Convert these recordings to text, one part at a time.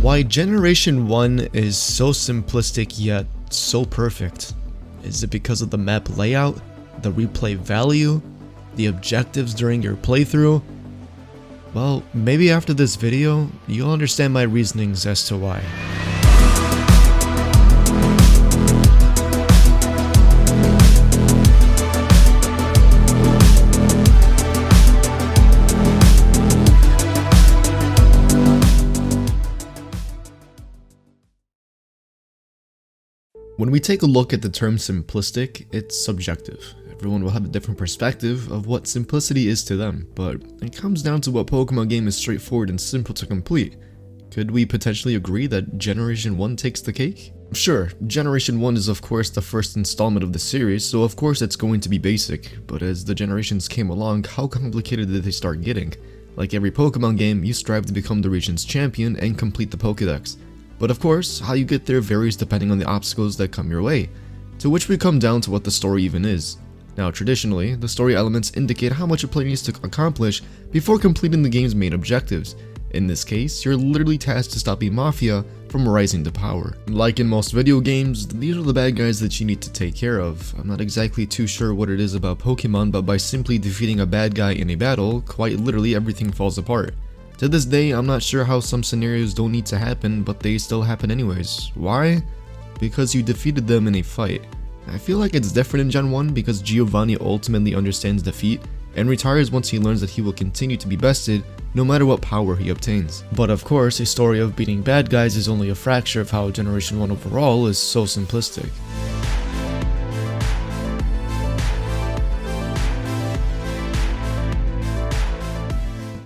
Why Generation 1 is so simplistic yet so perfect? Is it because of the map layout, the replay value, the objectives during your playthrough? Well, maybe after this video, you'll understand my reasonings as to why. When we take a look at the term simplistic, it's subjective. Everyone will have a different perspective of what simplicity is to them, but it comes down to what Pokemon game is straightforward and simple to complete. Could we potentially agree that Generation 1 takes the cake? Sure, Generation 1 is of course the first installment of the series, so of course it's going to be basic, but as the generations came along, how complicated did they start getting? Like every Pokemon game, you strive to become the region's champion and complete the Pokédex. But of course, how you get there varies depending on the obstacles that come your way, to which we come down to what the story even is. Now traditionally, the story elements indicate how much a player needs to accomplish before completing the game's main objectives. In this case, you're literally tasked to stop a mafia from rising to power. Like in most video games, these are the bad guys that you need to take care of. I'm not exactly too sure what it is about Pokemon, but by simply defeating a bad guy in a battle, quite literally everything falls apart. To this day, I'm not sure how some scenarios don't need to happen, but they still happen anyways. Why? Because you defeated them in a fight. I feel like it's different in Gen 1 because Giovanni ultimately understands defeat and retires once he learns that he will continue to be bested no matter what power he obtains. But of course, a story of beating bad guys is only a fracture of how Generation 1 overall is so simplistic.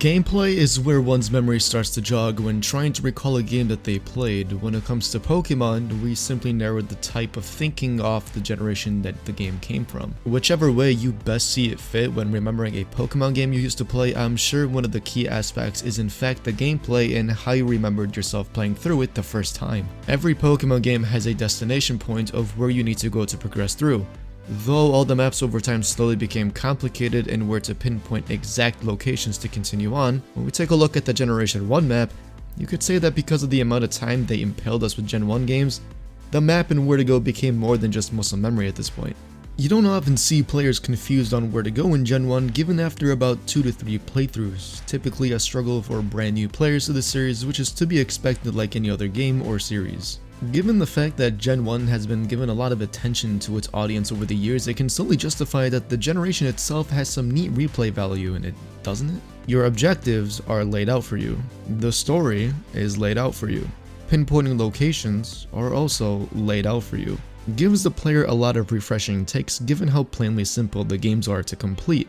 Gameplay is where one's memory starts to jog when trying to recall a game that they played. When it comes to Pokemon, we simply narrowed the type of thinking off the generation that the game came from. Whichever way you best see it fit when remembering a Pokemon game you used to play, I'm sure one of the key aspects is in fact the gameplay and how you remembered yourself playing through it the first time. Every Pokemon game has a destination point of where you need to go to progress through. Though all the maps over time slowly became complicated and where to pinpoint exact locations to continue on, when we take a look at the Generation 1 map, you could say that because of the amount of time they impaled us with Gen 1 games, the map and where to go became more than just muscle memory at this point. You don't often see players confused on where to go in Gen 1 given after about 2 to 3 playthroughs, typically a struggle for brand new players to the series, which is to be expected like any other game or series. Given the fact that Gen 1 has been given a lot of attention to its audience over the years, it can solely justify that the generation itself has some neat replay value in it, doesn't it? Your objectives are laid out for you. The story is laid out for you. Pinpointing locations are also laid out for you. Gives the player a lot of refreshing takes given how plainly simple the games are to complete.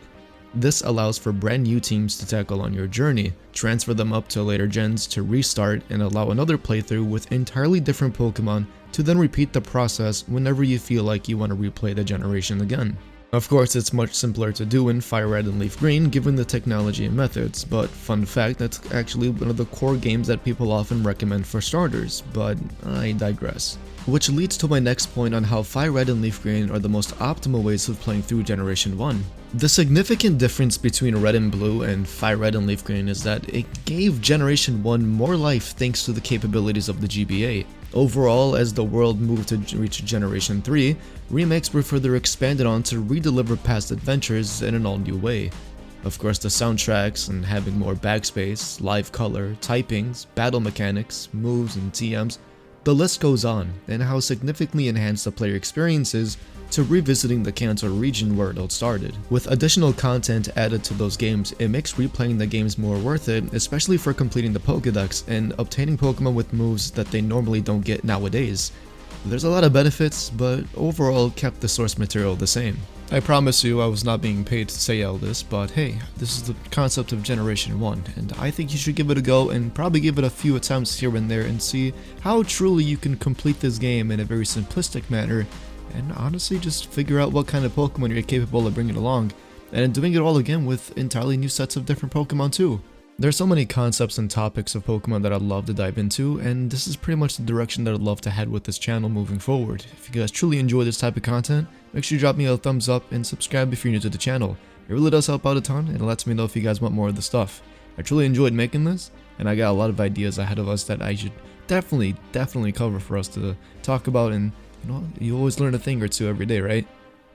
This allows for brand new teams to tackle on your journey, transfer them up to later gens to restart and allow another playthrough with entirely different Pokemon to then repeat the process whenever you feel like you want to replay the generation again. Of course, it's much simpler to do in Fire Red and Leaf Green given the technology and methods, but fun fact, that's actually one of the core games that people often recommend for starters, but I digress. Which leads to my next point on how Fire Red and Leaf Green are the most optimal ways of playing through Generation 1. The significant difference between Red and Blue and Fire Red and Leaf Green is that it gave Generation 1 more life thanks to the capabilities of the GBA. Overall, as the world moved to reach Generation 3, remakes were further expanded on to re-deliver past adventures in an all-new way. Of course, the soundtracks and having more backspace, live color, typings, battle mechanics, moves, and TMs, the list goes on, and how significantly enhanced the player experience is to revisiting the Kanto region where it all started. With additional content added to those games, it makes replaying the games more worth it, especially for completing the Pokédex and obtaining Pokemon with moves that they normally don't get nowadays. There's a lot of benefits, but overall kept the source material the same. I promise you I was not being paid to say all this, but hey, this is the concept of Generation 1, and I think you should give it a go and probably give it a few attempts here and there and see how truly you can complete this game in a very simplistic manner, and honestly just figure out what kind of Pokemon you're capable of bringing along, and doing it all again with entirely new sets of different Pokemon too. There's so many concepts and topics of Pokemon that I'd love to dive into, and this is pretty much the direction that I'd love to head with this channel moving forward. If you guys truly enjoy this type of content, make sure you drop me a thumbs up and subscribe if you're new to the channel. It really does help out a ton, and it lets me know if you guys want more of the stuff. I truly enjoyed making this, and I got a lot of ideas ahead of us that I should definitely cover for us to talk about, and you always learn a thing or two every day, right?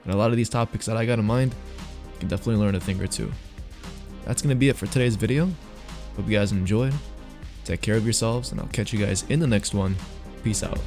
And a lot of these topics that I got in mind, you can definitely learn a thing or two. That's gonna be it for today's video. Hope you guys enjoyed. Take care of yourselves, and I'll catch you guys in the next one. Peace out.